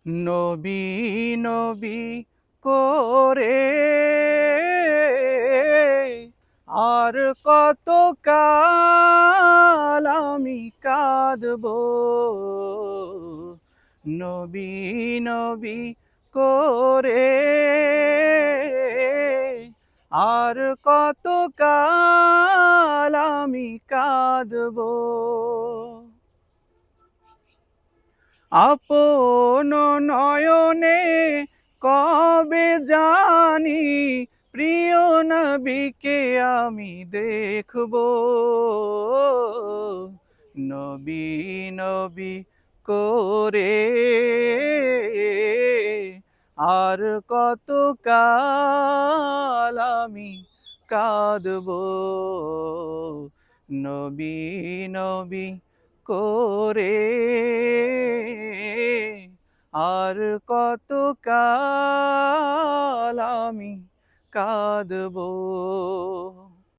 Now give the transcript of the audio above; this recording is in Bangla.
নবী নবী করে আর কত কাল আমি কাঁদবো, নবী নবী করে আর কত কাল আমি কাঁদবো। আপন নয়নে কবে জানি প্রিয় নবীকে আমি দেখব, নবী নবী করে আর কত কাল আমি কাঁদব, নবী নবী করে আর কত কাল আমি কাঁদব।